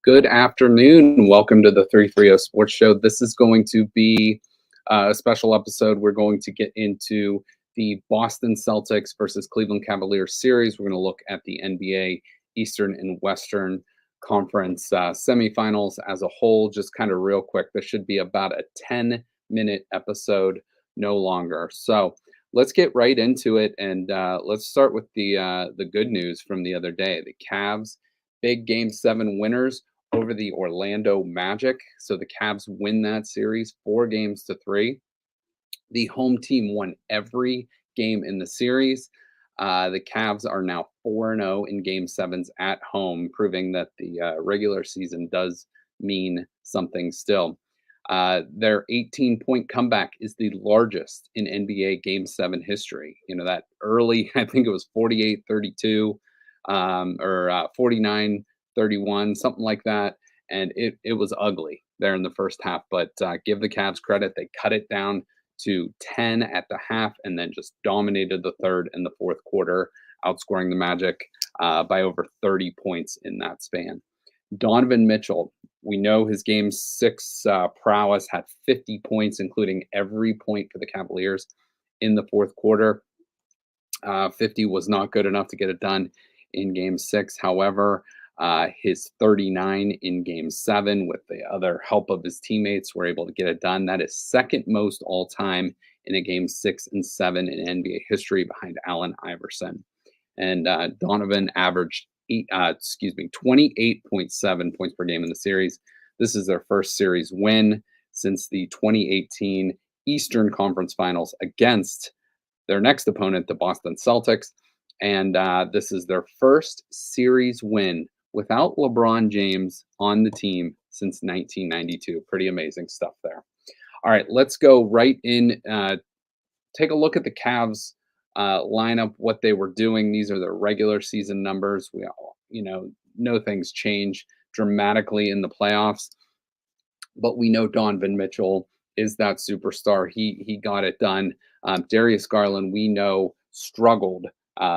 Good afternoon. Welcome to the 330 Sports Show. This is going to be a special episode. We're going to get into the Boston Celtics versus Cleveland Cavaliers series. We're going to look at the NBA Eastern and Western Conference semifinals as a whole. Just kind of real quick, this should be about a 10-minute episode, no longer. So let's get right into it, and let's start with the good news from the other day. The Cavs, big Game 7 winners over the Orlando Magic. So the Cavs win that series 4-3. The home team won every game in the series. The Cavs are now 4-0 in Game 7s at home, proving that the regular season does mean something still. Their 18-point comeback is the largest in NBA Game 7 history. You know, that early, I think it was 48-32 or 49-31, something like that. And it was ugly there in the first half. But give the Cavs credit. They cut it down to 10 at the half and then just dominated the third and the fourth quarter, outscoring the Magic by over 30 points in that span. Donovan Mitchell, we know his Game 6 prowess, had 50 points, including every point for the Cavaliers in the fourth quarter. 50 was not good enough to get it done in Game 6. However, his 39 in Game 7 with the other help of his teammates were able to get it done. That is second most all time in a Game 6 and 7 in NBA history, behind Allen Iverson. And Donovan averaged 28.7 points per game in the series. This is their first series win since the 2018 Eastern Conference Finals against their next opponent, the Boston Celtics. And this is their first series win without LeBron James on the team since 1992. Pretty amazing stuff there. All right, let's go right in. Take a look at the Cavs lineup, what they were doing. These are their regular season numbers. We all, know things change dramatically in the playoffs, but we know Donovan Mitchell is that superstar. He got it done. Darius Garland, we know, struggled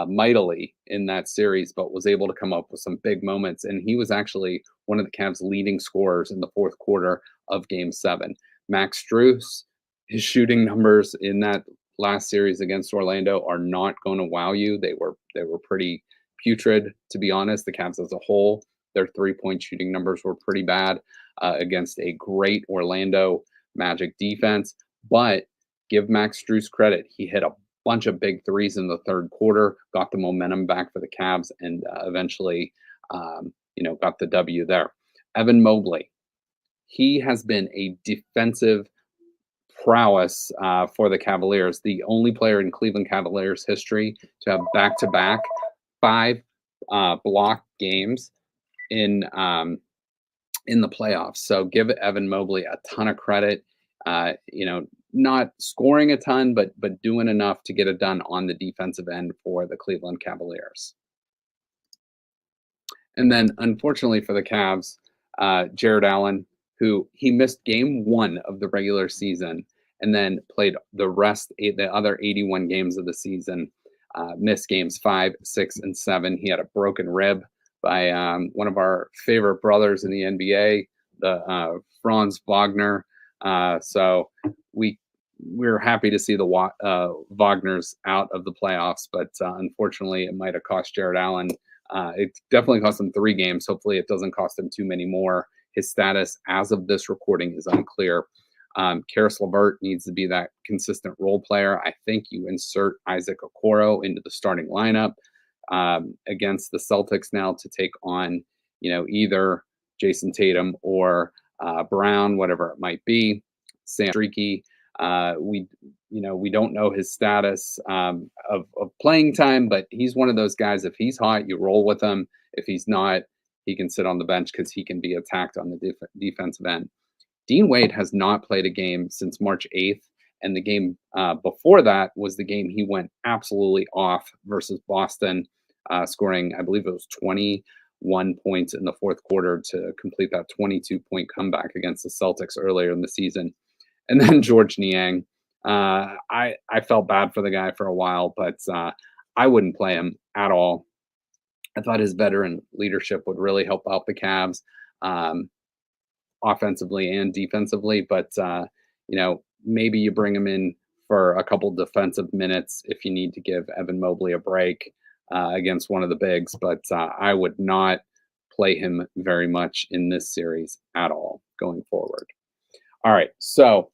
mightily in that series, but was able to come up with some big moments. And he was actually one of the Cavs' leading scorers in the fourth quarter of Game 7. Max Strus, his shooting numbers in that last series against Orlando are not going to wow you. They were pretty putrid, to be honest. The Cavs as a whole, their three-point shooting numbers were pretty bad against a great Orlando Magic defense. But give Max Strus credit. He hit a bunch of big threes in the third quarter, got the momentum back for the Cavs, and eventually, got the W there. Evan Mobley, he has been a defensive prowess for the Cavaliers, the only player in Cleveland Cavaliers history to have back-to-back 5 block games in the playoffs. So give Evan Mobley a ton of credit. Not scoring a ton, but doing enough to get it done on the defensive end for the Cleveland Cavaliers. And then, unfortunately for the Cavs, Jared Allen, who he missed Game 1 of the regular season and then played the other 81 games of the season, missed Games 5, 6, and 7. He had a broken rib by one of our favorite brothers in the NBA, the Franz Wagner. So we're happy to see the Wagners out of the playoffs, but unfortunately, it might have cost Jared Allen. It definitely cost him 3 games. Hopefully, it doesn't cost him too many more. His status as of this recording is unclear. Karis LeVert needs to be that consistent role player. I think you insert Isaac Okoro into the starting lineup against the Celtics now to take on, either Jason Tatum or Brown, whatever it might be. Sam Streaky. We don't know his status of playing time, but he's one of those guys. If he's hot, you roll with him. If he's not, he can sit on the bench because he can be attacked on the defensive end. Dean Wade has not played a game since March 8th, and the game before that was the game he went absolutely off versus Boston, scoring, I believe it was 21 points in the fourth quarter to complete that 22-point comeback against the Celtics earlier in the season. And then George Niang, I felt bad for the guy for a while, but I wouldn't play him at all. I thought his veteran leadership would really help out the Cavs. um, offensively and defensively. But maybe you bring him in for a couple defensive minutes if you need to give Evan Mobley a break against one of the bigs. But I would not play him very much in this series at all going forward. All right, so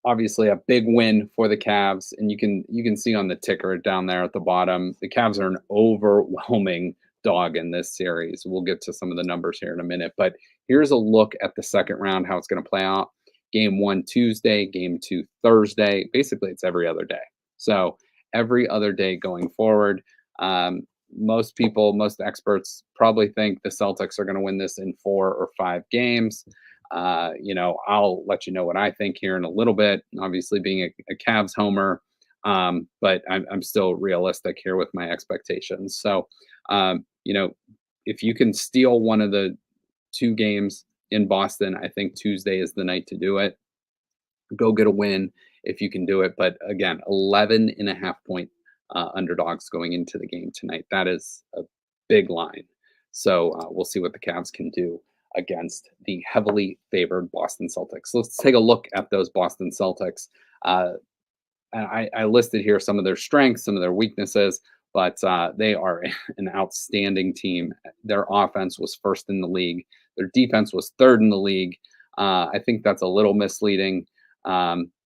obviously a big win for the Cavs, and you can see on the ticker down there at the bottom, the Cavs are an overwhelming dog in this series. We'll get to some of the numbers here in a minute, but here's a look at the second round, how it's going to play out. Game 1 Tuesday, game 2 Thursday. Basically, it's every other day. So every other day going forward. Most people, most experts probably think the Celtics are going to win this in 4 or 5 games. I'll let you know what I think here in a little bit. Obviously, being a Cavs homer, but I'm still realistic here with my expectations. So, if you can steal one of the 2 games in Boston, I think Tuesday is the night to do it. Go get a win if you can do it. But again, 11.5-point underdogs going into the game tonight. That is a big line. So we'll see what the Cavs can do against the heavily favored Boston Celtics. Let's take a look at those Boston Celtics. I listed here some of their strengths, some of their weaknesses, but they are an outstanding team. Their offense was first in the league. Their defense was third in the league. I think that's a little misleading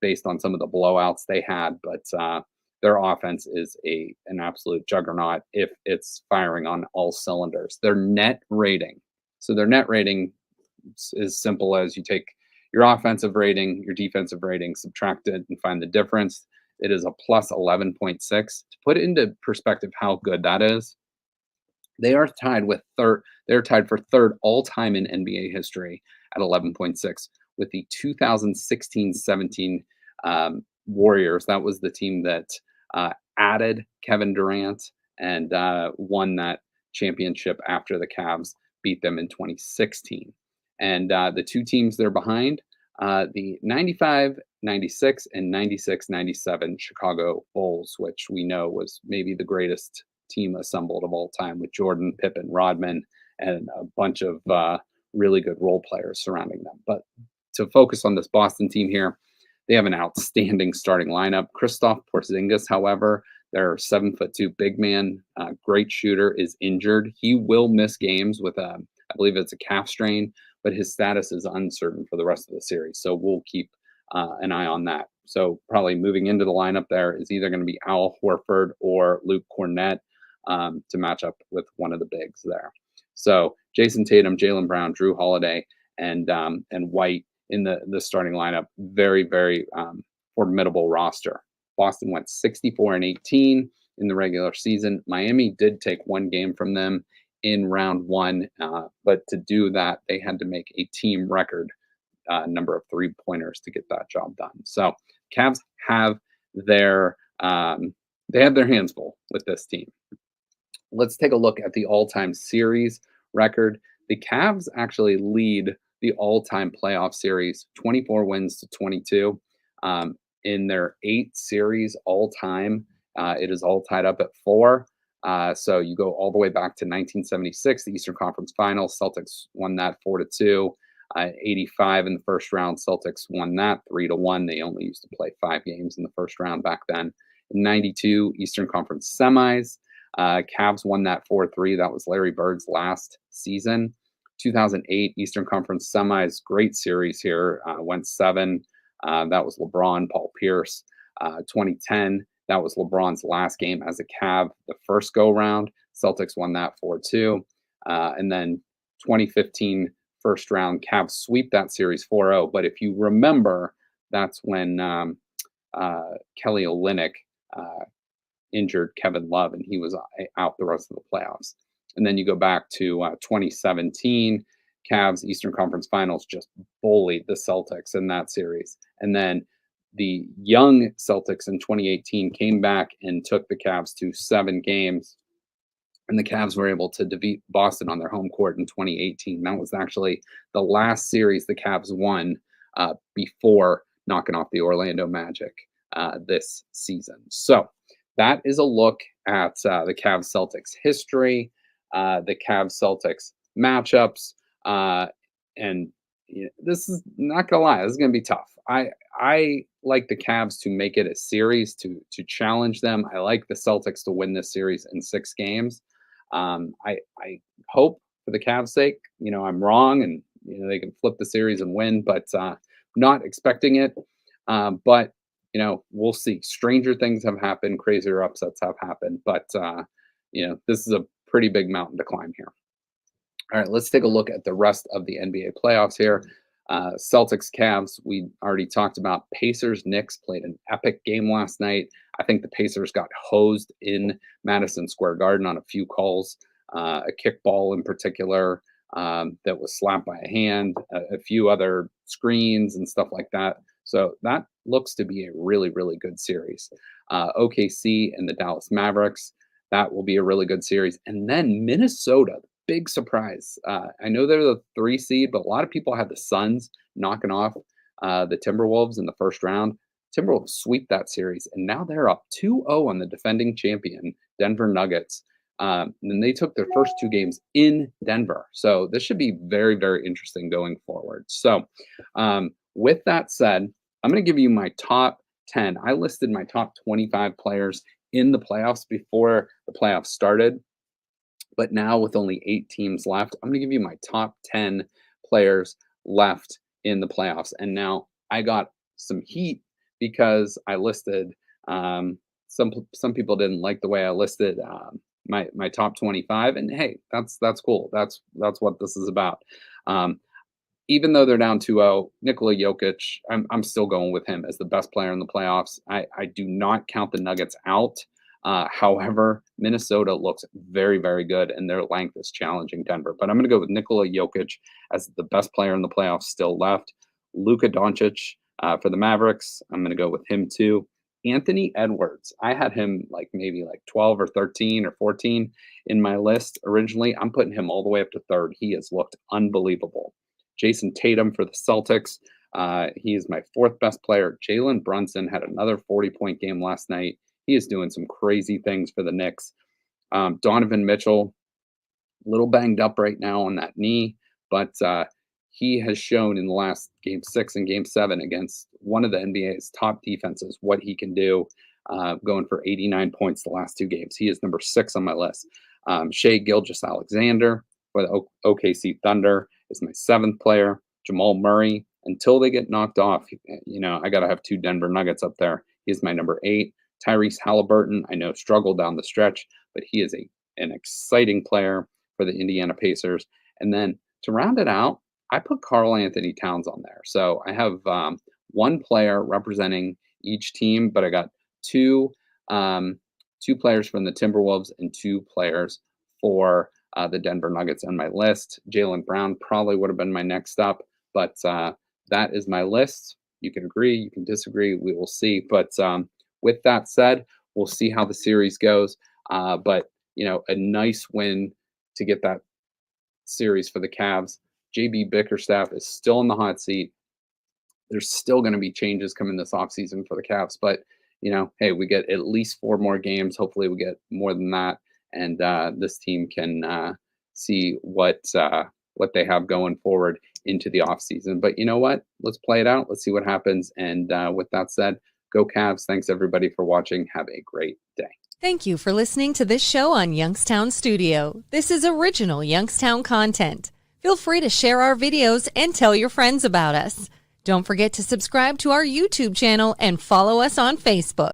based on some of the blowouts they had, but their offense is an absolute juggernaut if it's firing on all cylinders. Their net rating. So their net rating is simple as you take your offensive rating, your defensive rating, subtract it, and find the difference. It is a plus 11.6. To put it into perspective how good that is, they are tied with third. They're tied for third all time in NBA history at 11.6 with the 2016-17 Warriors. That was the team that added Kevin Durant and won that championship after the Cavs beat them in 2016. And the 2 teams they're behind, the 95-96 and 96-97 Chicago Bulls, which we know was maybe the greatest team assembled of all time with Jordan, Pippen, Rodman, and a bunch of really good role players surrounding them. But to focus on this Boston team here, they have an outstanding starting lineup. Kristaps Porzingis, however, their 7'2" big man, great shooter, is injured. He will miss games with I believe it's a calf strain, but his status is uncertain for the rest of the series. So we'll keep an eye on that. So probably moving into the lineup there is either going to be Al Horford or Luke Cornett to match up with one of the bigs there. So Jason Tatum, Jaylen Brown, Drew Holiday, and White in the starting lineup. Very, very formidable roster. Boston went 64-18 in the regular season. Miami did take 1 game from them in round 1, but to do that, they had to make a team record number of 3-pointers to get that job done. So Cavs have their hands full with this team. Let's take a look at the all-time series record. The Cavs actually lead the all-time playoff series, 24 wins to 22. In their 8 series all-time, it is all tied up at 4. So you go all the way back to 1976, the Eastern Conference Finals. Celtics won that 4-2. 85 in the first round, Celtics won that 3-1. They only used to play 5 games in the first round back then. In 92, Eastern Conference Semis. Cavs won that 4-3. That was Larry Bird's last season. 2008 Eastern Conference Semis, great series here. Went 7. That was LeBron, Paul Pierce. 2010, that was LeBron's last game as a Cav, the first go-round. Celtics won that 4-2. And then 2015 first round, Cavs sweep that series 4-0. But if you remember, that's when Kelly Olynyk injured Kevin Love, and he was out the rest of the playoffs. And then you go back to 2017, Cavs Eastern Conference Finals just bullied the Celtics in that series. And then the young Celtics in 2018 came back and took the Cavs to 7 games. And the Cavs were able to defeat Boston on their home court in 2018. That was actually the last series the Cavs won before knocking off the Orlando Magic this season. So that is a look at the Cavs Celtics history. The Cavs Celtics matchups. And this is not gonna lie, this is gonna be tough. I like the Cavs to make it a series to challenge them. I like the Celtics to win this series in 6 games. I hope for the Cavs' sake, I'm wrong and they can flip the series and win, but not expecting it. But we'll see. Stranger things have happened, crazier upsets have happened, but this is a pretty big mountain to climb here. All right, let's take a look at the rest of the NBA playoffs here. Celtics, Cavs, we already talked about. Pacers, Knicks played an epic game last night. I think the Pacers got hosed in Madison Square Garden on a few calls, a kickball in particular that was slapped by a hand, a few other screens and stuff like that. So that looks to be a really, really good series. OKC and the Dallas Mavericks, that will be a really good series. And then Minnesota, big surprise. I know they're the 3 seed, but a lot of people had the Suns knocking off the Timberwolves in the first round. Timberwolves sweep that series, and now they're up 2-0 on the defending champion, Denver Nuggets. And they took their first 2 games in Denver. So this should be very, very interesting going forward. So with that said, I'm going to give you my top 10. I listed my top 25 players in the playoffs before the playoffs started. But now with only 8 teams left, I'm going to give you my top 10 players left in the playoffs. And now I got some heat because I listed some people didn't like the way I listed my top 25, and hey, that's cool. That's what this is about. Even though they're down 2-0, Nikola Jokic, I'm still going with him as the best player in the playoffs. I do not count the Nuggets out. However, Minnesota looks very, very good, and their length is challenging Denver. But I'm going to go with Nikola Jokic as the best player in the playoffs still left. Luka Doncic for the Mavericks, I'm going to go with him too. Anthony Edwards, I had him maybe 12 or 13 or 14 in my list originally. I'm putting him all the way up to 3rd. He has looked unbelievable. Jason Tatum for the Celtics. He is my 4th best player. Jalen Brunson had another 40-point game last night. He is doing some crazy things for the Knicks. Donovan Mitchell, a little banged up right now on that knee, but he has shown in the last Game 6 and Game 7 against one of the NBA's top defenses what he can do, going for 89 points the last 2 games. He is number 6 on my list. Shai Gilgeous-Alexander for the OKC Thunder is my 7th player. Jamal Murray, until they get knocked off, I got to have 2 Denver Nuggets up there. He's my number 8. Tyrese Halliburton, I know, struggled down the stretch, but he is an exciting player for the Indiana Pacers. And then to round it out, I put Karl Anthony Towns on there. So I have 1 player representing each team, but I got 2 players from the Timberwolves and 2 players for the Denver Nuggets on my list. Jaylen Brown probably would have been my next up, but that is my list. You can agree, you can disagree, we will see. But with that said, we'll see how the series goes. But a nice win to get that series for the Cavs. JB Bickerstaff is still in the hot seat. There's still going to be changes coming this offseason for the Cavs, but hey, we get at least 4 more games. Hopefully we get more than that, and this team can see what they have going forward into the offseason. But you know what? Let's play it out. Let's see what happens. And with that said, go Cavs. Thanks everybody for watching. Have a great day. Thank you for listening to this show on Youngstown Studio. This is original Youngstown content. Feel free to share our videos and tell your friends about us. Don't forget to subscribe to our YouTube channel and follow us on Facebook.